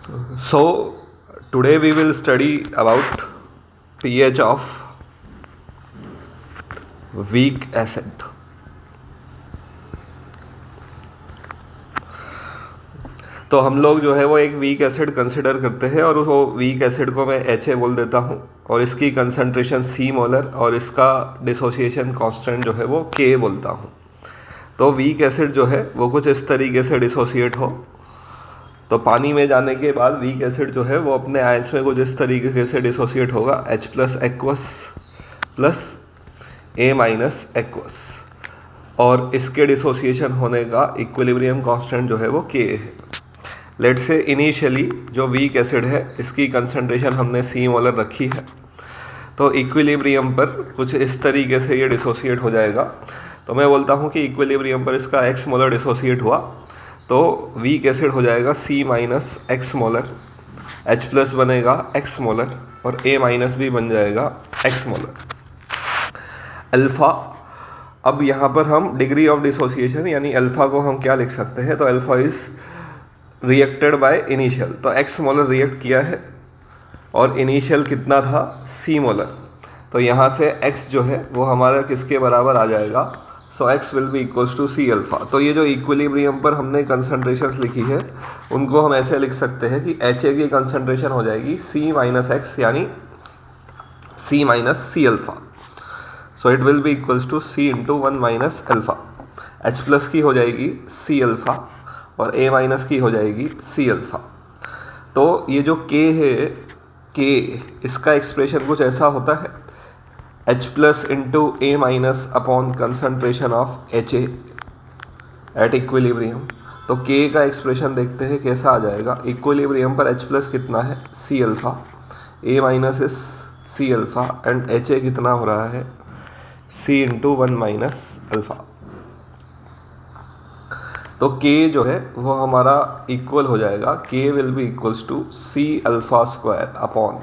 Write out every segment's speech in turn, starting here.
So, today we will study about pH of weak acid. तो हम लोग जो है वो एक वीक एसिड कंसिडर करते हैं और वो वीक एसिड को मैं HA बोल देता हूँ और इसकी कंसंट्रेशन C मोलर और इसका डिसोसिएशन कांस्टेंट जो है वो K बोलता हूँ। तो वीक एसिड जो है वो कुछ इस तरीके से डिसोसिएट हो, तो पानी में जाने के बाद वीक एसिड जो है वो अपने आयंस में कुछ इस तरीके से डिसोसिएट होगा H plus aqueous plus A minus aqueous, और इसके डिसोसिएशन होने का इक्विलिब्रियम कांस्टेंट जो है वो K है। लेट्स से इनिशियली जो वीक एसिड है इसकी कंसंट्रेशन हमने C मोलर रखी है, तो इक्विलिब्रियम पर कुछ इस तरीके से ये डिसोसिएट हो जाएगा। तो मैं बोलता हूँ कि इक्विलिब्रियम पर इसका X मोलर डिसोसिएट हुआ तो वीक एसिड हो जाएगा C minus x molar, H plus बनेगा X मोलर और A माइनस भी बन जाएगा X मोलर। अल्फ़ा, अब यहाँ पर हम डिग्री ऑफ डिसोसिएशन यानी अल्फ़ा को हम क्या लिख सकते हैं, तो alpha is reacted by initial, तो X मोलर रिएक्ट किया है और इनिशियल कितना था C मोलर, तो यहाँ से X जो है वो हमारा किसके बराबर आ जाएगा, so X will be equals to C alpha. तो ये जो इक्विलिब्रियम पर हमने कंसंट्रेशंस लिखी है उनको हम ऐसे लिख सकते हैं कि HA की कंसंट्रेशन हो जाएगी C माइनस एक्स यानी C minus C alpha, so it will be equals to C into 1 minus alpha. H plus की हो जाएगी C अल्फ़ा और A माइनस की हो जाएगी C अल्फ़ा। तो ये जो K है, K इसका एक्सप्रेशन कुछ ऐसा होता है H plus into A minus upon concentration of HA at equilibrium. तो K का एक्सप्रेशन देखते हैं कैसा आ जाएगा। इक्विलिब्रियम पर H प्लस कितना है C अल्फ़ा, A माइनस इस C अल्फ़ा एंड HA कितना हो रहा है C इंटू 1 माइनस अल्फ़ा। तो K जो है वो हमारा इक्वल हो जाएगा, K will be equals to C alpha square upon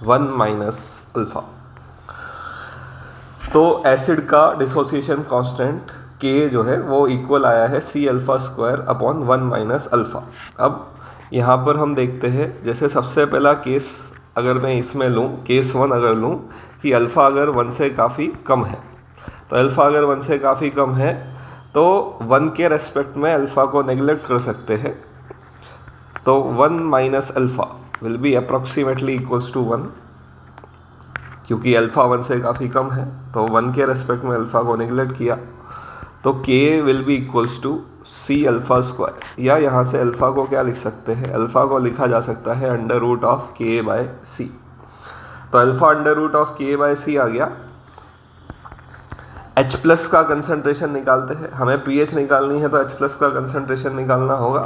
1 minus alpha. तो एसिड का डिसोसिएशन कांस्टेंट K जो है वो इक्वल आया है C alpha square upon 1 minus alpha. अब यहाँ पर हम देखते हैं, जैसे सबसे पहला केस अगर मैं इसमें लूँ, केस 1 अगर लूँ कि अल्फ़ा अगर 1 से काफ़ी कम है, तो अल्फ़ा अगर 1 से काफ़ी कम है तो 1 के रेस्पेक्ट में अल्फ़ा को नेगलेक्ट कर सकते हैं, तो 1 minus alpha will be approximately equals to 1, क्योंकि अल्फ़ा 1 से काफ़ी कम है तो 1 के रेस्पेक्ट में अल्फ़ा को नेगलेक्ट किया, तो K will be equals to C alpha square, या यहाँ से अल्फ़ा को क्या लिख सकते हैं, अल्फ़ा को लिखा जा सकता है under root of K by C। तो alpha under root of K by C आ गया। H प्लस का कंसंट्रेशन निकालते हैं, हमें pH निकालनी है तो H प्लस का कंसंट्रेशन निकालना होगा,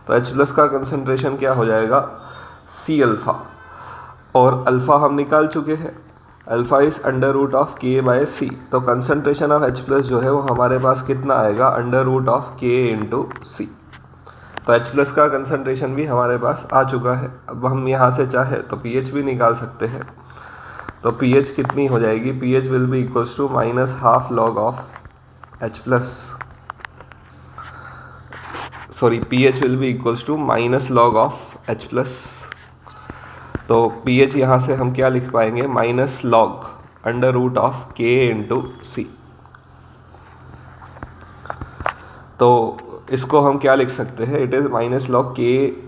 तो H प्लस का कंसंट्रेशन क्या हो जाएगा C अल्फ़ा, और अल्फ़ा हम निकाल चुके हैं, alpha is under root of K by C। तो कंसंट्रेशन ऑफ H प्लस जो है वो हमारे पास कितना आएगा, under root of K into C। तो H प्लस का कंसंट्रेशन भी हमारे पास आ चुका है। अब हम यहाँ से चाहे तो pH भी निकाल सकते हैं, तो pH कितनी हो जाएगी, pH will be equals to minus half log of H plus, sorry pH will be equals to minus log of H plus. तो pH यहाँ से हम क्या लिख पाएंगे, minus log under root of K into C। तो इसको हम क्या लिख सकते हैं, it is minus log K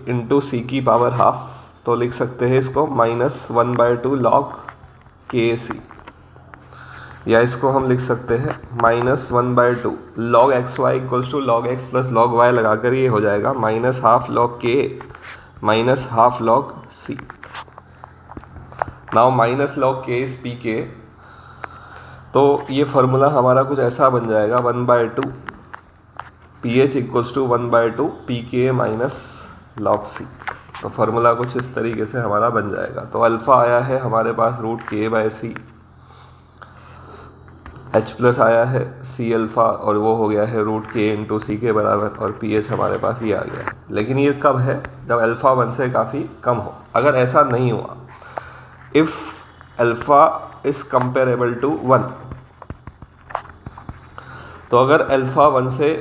into C की पावर हाफ, तो लिख सकते हैं इसको माइनस 1/2 लॉग KC, या इसको हम लिख सकते हैं minus 1/2 log XY equals to log X plus log Y लगाकर ये हो जाएगा minus half log K minus half log C। Now minus log K is PK, तो ये फार्मूला हमारा कुछ ऐसा बन जाएगा 1/2 pH equals to 1/2 PK minus log C। तो फार्मूला कुछ इस तरीके से हमारा बन जाएगा। तो अल्फ़ा आया है हमारे पास root K by C, H plus आया है C अल्फ़ा और वो हो गया है रूट K इंटू C के बराबर, और pH हमारे पास ये आ गया है। लेकिन ये कब है, जब अल्फ़ा 1 से काफ़ी कम हो। अगर ऐसा नहीं हुआ, if alpha is comparable to 1, तो अगर अल्फ़ा 1 से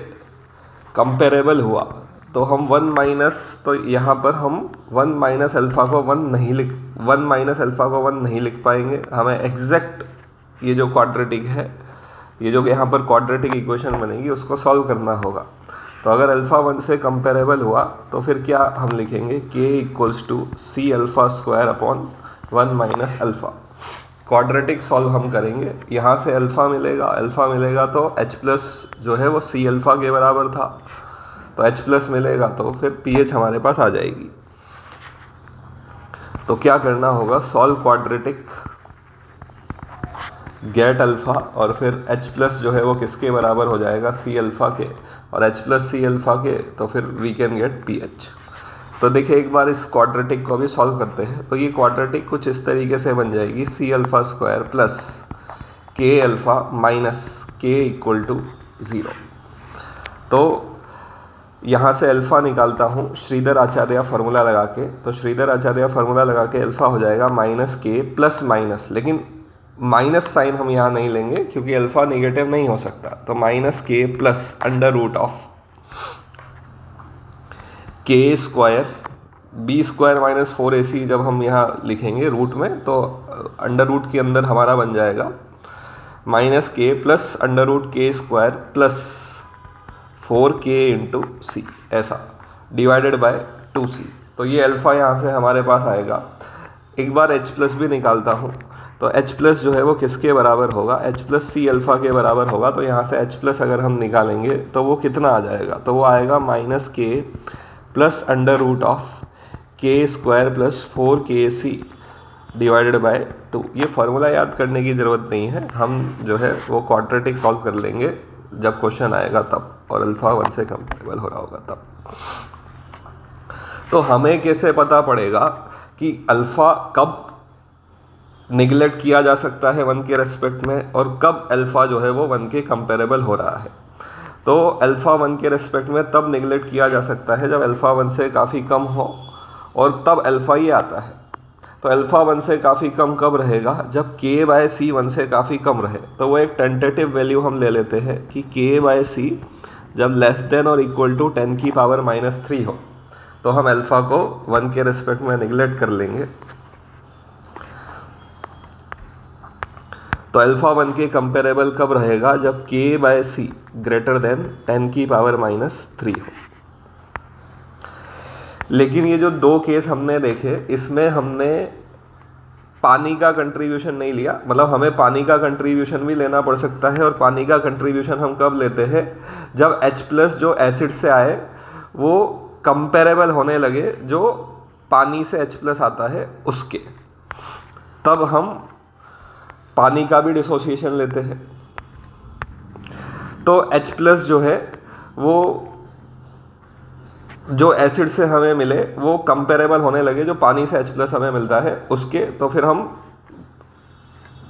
कंपेरेबल हुआ तो हम 1 माइनस, तो यहाँ पर हम 1 माइनस अल्फ़ा को 1 माइनस अल्फ़ा को 1 नहीं लिख पाएंगे। हमें एग्जैक्ट ये जो क्वाड्रेटिक है, ये जो यहाँ पर क्वाड्रेटिक इक्वेशन बनेगी उसको सॉल्व करना होगा। तो अगर अल्फ़ा 1 से कंपेरेबल हुआ तो फिर क्या हम लिखेंगे, k equals to C alpha square upon 1 minus alpha. Quadratic solve हम करेंगे, यहाँ से अल्फ़ा मिलेगा तो h प्लस जो है वो सी अल्फ़ा के बराबर था, तो h प्लस मिलेगा तो फिर pH हमारे पास आ जाएगी। तो क्या करना होगा, सॉल्व क्वाड्रेटिक, गेट अल्फ़ा, और फिर h प्लस जो है वो किसके बराबर हो जाएगा, सी अल्फ़ा के, और h प्लस सी अल्फ़ा के, तो फिर वी कैन गेट pH। तो देखिए एक बार इस क्वाड्रेटिक को भी सॉल्व करते हैं। तो ये क्वाड्रेटिक कुछ इस तरीके से बन जाएगी, सी अल्फ़ा स्क्वायर प्लस के अल्फ़ा माइनस के इक्वल टू 0। तो यहाँ से अल्फ़ा निकालता हूँ श्रीधर आचार्य फार्मूला लगा के। तो श्रीधर आचार्य फार्मूला लगा के अल्फ़ा हो जाएगा माइनस के प्लस माइनस, लेकिन माइनस साइन हम यहाँ नहीं लेंगे क्योंकि अल्फ़ा नेगेटिव नहीं हो सकता। तो minus K plus under root of K square B square minus 4ac, जब हम यहाँ लिखेंगे रूट में तो अंडर रूट के अंदर हमारा बन जाएगा minus K plus under root के स्क्वायर प्लस 4k इंटू सी, ऐसा डिवाइडेड बाय 2c। तो ये अल्फ़ा यहाँ से हमारे पास आएगा। एक बार h प्लस भी निकालता हूँ। तो h प्लस जो है वो किसके बराबर होगा, h प्लस सी अल्फ़ा के बराबर होगा। तो यहाँ से h प्लस अगर हम निकालेंगे तो वो कितना आ जाएगा, तो वो आएगा minus K plus under root of K square plus 4kc divided by 2। ये फार्मूला याद करने की ज़रूरत नहीं है, हम जो है वो क्वाड्रेटिक सॉल्व कर लेंगे जब क्वेश्चन आएगा तब, और अल्फ़ा 1 से कंपेरेबल हो रहा होगा तब। तो हमें कैसे पता पड़ेगा कि अल्फ़ा कब निगलेक्ट किया जा सकता है 1 के रेस्पेक्ट में, और कब अल्फ़ा जो है वो 1 के कंपेरेबल हो रहा है। तो अल्फ़ा 1 के रेस्पेक्ट में तब निगलेक्ट किया जा सकता है जब अल्फ़ा 1 से काफ़ी कम हो, और तब अल्फ़ा ही आता है। तो अल्फ़ा 1 से काफ़ी कम कब रहेगा, जब k बाय सी 1 से काफ़ी कम रहे। तो वो एक टेंटेटिव वैल्यू हम ले लेते हैं कि k बाय सी जब लेस देन और इक्वल टू 10 की पावर -3 हो, तो हम अल्फ़ा को 1 के रेस्पेक्ट में निगलेक्ट कर लेंगे। तो अल्फ़ा 1 के कंपेरेबल कब रहेगा, जब k बाय सी ग्रेटर देन 10 की पावर -3 हो। लेकिन ये जो दो केस हमने देखे, इसमें हमने पानी का कंट्रीब्यूशन नहीं लिया। मतलब हमें पानी का कंट्रीब्यूशन भी लेना पड़ सकता है, और पानी का कंट्रीब्यूशन हम कब लेते हैं, जब H प्लस जो एसिड से आए वो कंपेरेबल होने लगे जो पानी से H प्लस आता है उसके, तब हम पानी का भी डिसोसिएशन लेते हैं। तो H प्लस जो है वो जो एसिड से हमें मिले वो कंपेरेबल होने लगे जो पानी से H प्लस हमें मिलता है उसके, तो फिर हम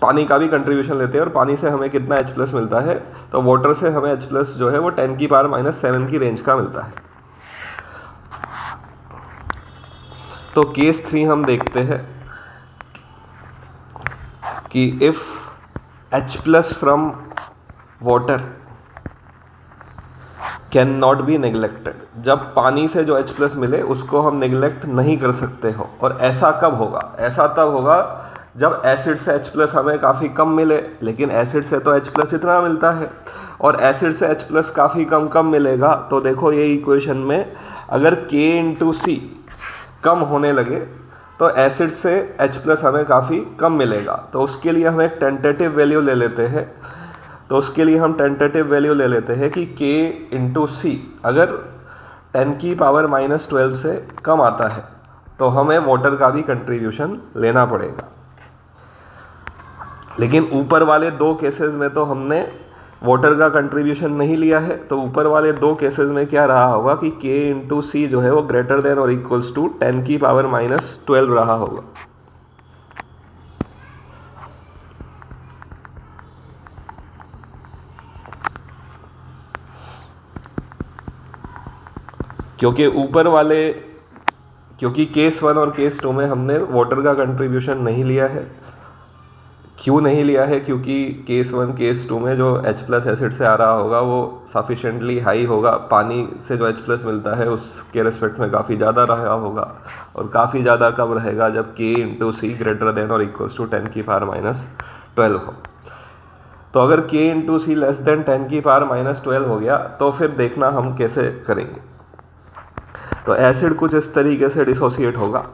पानी का भी कंट्रीब्यूशन लेते हैं। और पानी से हमें कितना H प्लस मिलता है, तो वाटर से हमें H प्लस जो है वो 10 की पावर -7 की रेंज का मिलता है। तो केस 3 हम देखते हैं कि if H plus from water can not be neglected, जब पानी से जो H प्लस मिले उसको हम नेग्लेक्ट नहीं कर सकते हो। और ऐसा कब होगा, ऐसा तब होगा जब एसिड से H प्लस हमें काफ़ी कम मिले। लेकिन एसिड से तो H प्लस इतना मिलता है, और एसिड से H प्लस काफ़ी कम कम मिलेगा। तो देखो ये इक्वेशन में अगर K इंटू सी कम होने लगे तो एसिड से H प्लस हमें काफ़ी कम मिलेगा। तो उसके लिए हम एक टेंटेटिव वैल्यू ले लेते हैं। तो उसके लिए हम टेंटेटिव वैल्यू ले लेते हैं कि K इंटू सी अगर 10 की पावर -12 से कम आता है तो हमें वाटर का भी कंट्रीब्यूशन लेना पड़ेगा। लेकिन ऊपर वाले दो केसेस में तो हमने वाटर का कंट्रीब्यूशन नहीं लिया है। तो ऊपर वाले दो केसेस में क्या रहा होगा कि K इंटू सी जो है वो ग्रेटर देन और इक्वल्स टू 10 की पावर -12 रहा होगा। क्योंकि केस 1 और केस 2 में हमने वाटर का कंट्रीब्यूशन नहीं लिया है, क्यों नहीं लिया है? क्योंकि केस 1 केस 2 में जो H प्लस एसिड से आ रहा होगा वो सफिशेंटली हाई होगा, पानी से जो H प्लस मिलता है उसके रिस्पेक्ट में काफ़ी ज़्यादा रहा होगा। और काफ़ी ज़्यादा कब रहेगा? जब K इंटू सी ग्रेटर देन और इक्वल्स टू 10⁻⁻12 हो। तो अगर K इंटू सी लेस देन 10⁻⁻12 हो गया तो फिर देखना हम कैसे करेंगे। तो एसिड कुछ इस तरीके से डिसोसिएट होगा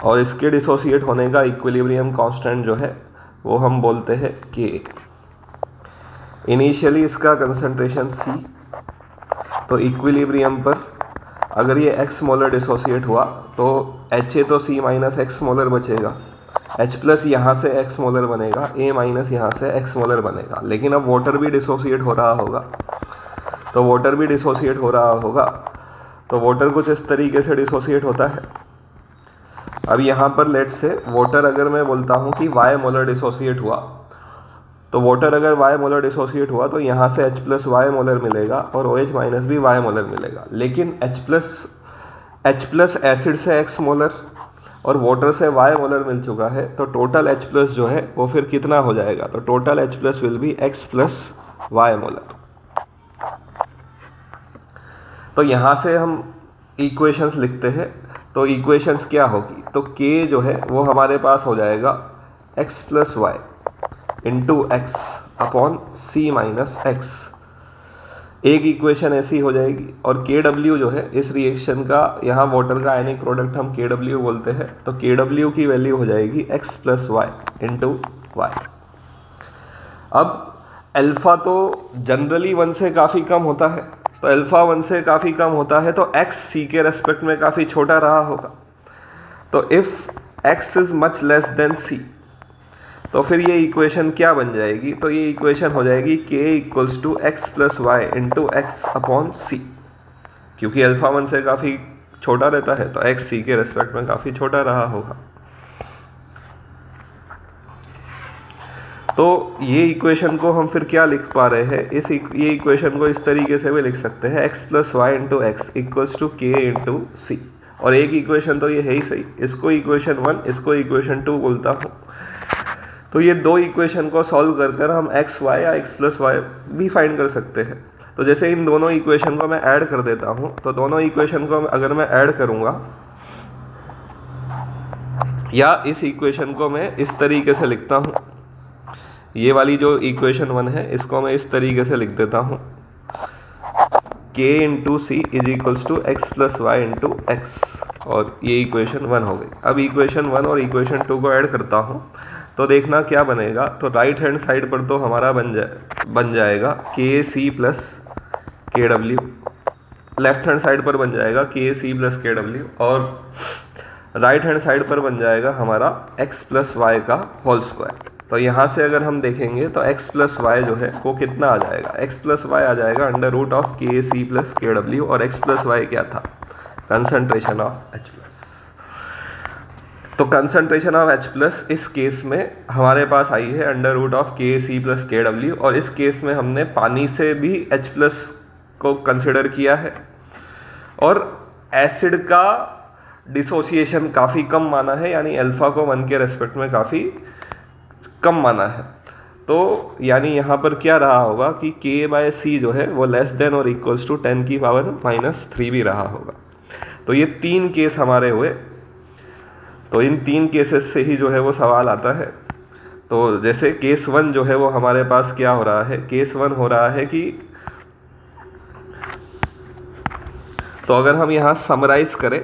और इसके डिसोसिएट होने का इक्विलिब्रियम कांस्टेंट जो है वो हम बोलते हैं K। इनिशियली इसका कंसंट्रेशन C, तो इक्विलिब्रियम पर अगर ये x मोलर डिसोसिएट हुआ तो HA तो C माइनस x मोलर बचेगा, H प्लस यहाँ से x मोलर बनेगा, A माइनस यहाँ से x मोलर बनेगा। लेकिन अब वाटर भी डिसोसिएट हो रहा होगा, तो वाटर भी डिसोसिएट हो रहा होगा, तो वाटर कुछ इस तरीके से डिसोसिएट होता है। अब यहाँ पर लेट से वाटर अगर मैं बोलता हूँ कि y मोलर डिसोसिएट हुआ, तो वाटर अगर y मोलर डिसोसिएट हुआ तो यहाँ से H प्लस y मोलर मिलेगा और OH माइनस भी y मोलर मिलेगा। लेकिन H प्लस एसिड से x मोलर और वाटर से y मोलर मिल चुका है, तो टोटल H प्लस जो है वो फिर कितना हो जाएगा? तो total H plus will be x plus y molar. तो यहाँ से हम इक्वेशंस लिखते हैं, तो इक्वेशंस क्या होगी? तो K जो है वो हमारे पास हो जाएगा x plus Y into X upon C minus X. एक इक्वेशन ऐसी हो जाएगी। और KW जो है इस रिएक्शन का, यहाँ वाटर का आयनिक प्रोडक्ट हम KW बोलते हैं, तो KW की वैल्यू हो जाएगी x plus Y into Y. अब अल्फ़ा तो जनरली 1 से काफ़ी कम होता है, तो अल्फ़ा 1 से काफ़ी कम होता है तो x c के रेस्पेक्ट में काफ़ी छोटा रहा होगा। तो if x is much less than c, तो फिर ये इक्वेशन क्या बन जाएगी? तो ये इक्वेशन हो जाएगी k equals to X plus Y into X upon C. क्योंकि अल्फ़ा 1 से काफ़ी छोटा रहता है तो x c के रेस्पेक्ट में काफ़ी छोटा रहा होगा। तो ये इक्वेशन को हम फिर क्या लिख पा रहे हैं? ये इक्वेशन को इस तरीके से भी लिख सकते हैं, x plus Y into X equals to K into C. और एक इक्वेशन तो ये है ही सही, इसको इक्वेशन 1, इसको इक्वेशन 2 बोलता हूँ। तो ये दो इक्वेशन को सॉल्व कर कर हम एक्स वाई या एक्स प्लस वाई भी फाइंड कर सकते हैं। तो जैसे इन दोनों इक्वेशन को मैं ऐड कर देता हूँ, तो दोनों इक्वेशन को अगर मैं ऐड करूँगा, या इस इक्वेशन को मैं इस तरीके से लिखता हूँ, ये वाली जो इक्वेशन 1 है इसको मैं इस तरीके से लिख देता हूँ, k into C is equals to X plus Y into X, और ये इक्वेशन 1 हो गई। अब इक्वेशन 1 और इक्वेशन 2 को ऐड करता हूँ तो देखना क्या बनेगा। तो राइट हैंड साइड पर तो हमारा बन जाएगा के सी प्लस के डब्ल्यू, लेफ्ट हैंड साइड पर बन जाएगा के सी प्लस के डब्ल्यू, और राइट हैंड साइड पर बन जाएगा हमारा x प्लस वाई का होल स्क्वायर। तो यहाँ से अगर हम देखेंगे तो x प्लस वाई जो है वो कितना आ जाएगा? x प्लस वाई आ जाएगा अंडर रूट ऑफ के सी प्लस के डब्ल्यू, और x प्लस वाई क्या था? Concentration of H plus. तो कंसंट्रेशन ऑफ H प्लस इस केस में हमारे पास आई है अंडर रूट ऑफ के सी प्लस के डब्ल्यू, और इस केस में हमने पानी से भी H प्लस को कंसिडर किया है, और एसिड का डिसोसिएशन काफ़ी कम माना है, यानी अल्फ़ा को 1 के रेस्पेक्ट में काफ़ी कम माना है। तो यानी यहाँ पर क्या रहा होगा कि K/C जो है वो लेस देन और इक्वल्स टू 10⁻³ भी रहा होगा। तो ये 3 केस हमारे हुए। तो इन 3 केसेस से ही जो है वो सवाल आता है। तो जैसे केस 1 जो है वो हमारे पास क्या हो रहा है? केस 1 हो रहा है कि, तो अगर हम यहाँ समराइज करें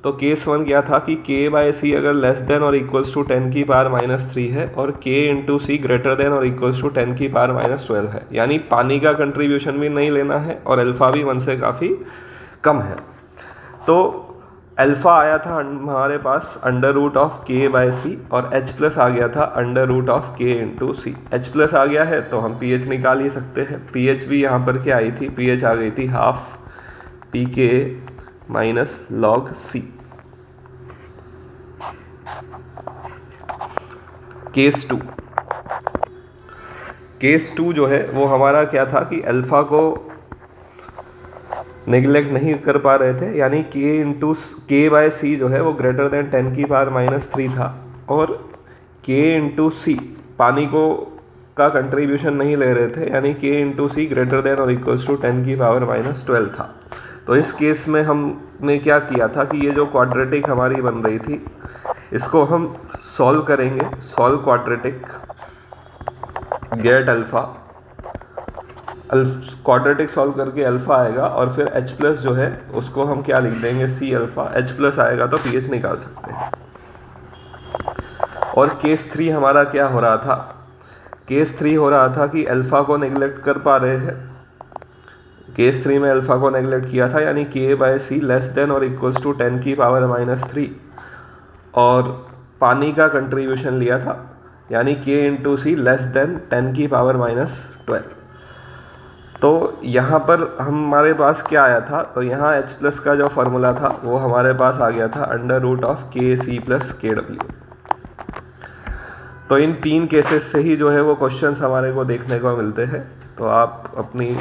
तो केस 1 क्या था कि K/C अगर लेस देन और इक्वल्स टू 10⁻³ है और K इंटू सी ग्रेटर देन और इक्वल्स टू 10⁻12 है, यानी पानी का कंट्रीब्यूशन भी नहीं लेना है और अल्फ़ा भी 1 से काफ़ी कम है। तो अल्फ़ा आया था हमारे पास अंडर रूट ऑफ K/C, और H प्लस आ गया था under root of K into C. H plus आ गया है तो हम pH निकाल ही सकते हैं। pH भी यहाँ पर क्या आई थी? pH आ गई थी half pKa minus log C। Case 2 जो है वो हमारा क्या था कि अल्फ़ा को नेग्लेक्ट नहीं कर पा रहे थे, यानी k/c जो है वो ग्रेटर देन 10⁻³ था, और k/c पानी को का कंट्रीब्यूशन नहीं ले रहे थे, यानी k/c ग्रेटर देन और इक्वल्स टू 10⁻12 था। तो इस केस में हमने क्या किया था कि ये जो क्वाड्रेटिक हमारी बन रही थी इसको हम सॉल्व करेंगे। Solve quadratic, get alpha, quadratic solve करके अल्फ़ा आएगा, और फिर H प्लस जो है उसको हम क्या लिख देंगे, C अल्फ़ा। H प्लस आएगा तो pH निकाल सकते हैं। और केस 3 हमारा क्या हो रहा था, केस 3 हो रहा था कि अल्फ़ा को नेग्लेक्ट कर पा रहे हैं। केस 3 में अल्फ़ा को नेग्लेक्ट किया था, यानी k/c लेस देन और इक्वल्स टू 10⁻³ और पानी का कंट्रीब्यूशन लिया था, यानी k/c लेस देन 10⁻12। तो यहाँ पर हमारे पास क्या आया था, तो यहाँ H प्लस का जो फार्मूला था वो हमारे पास आ गया था √KC + KW। तो इन 3 केसेस से ही जो है वो क्वेश्चंस हमारे को देखने को मिलते हैं। तो आप अपनी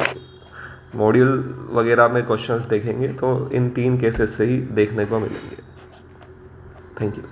मॉड्यूल वगैरह में क्वेश्चंस देखेंगे तो इन 3 केसेस से ही देखने को मिलेंगे। Thank you.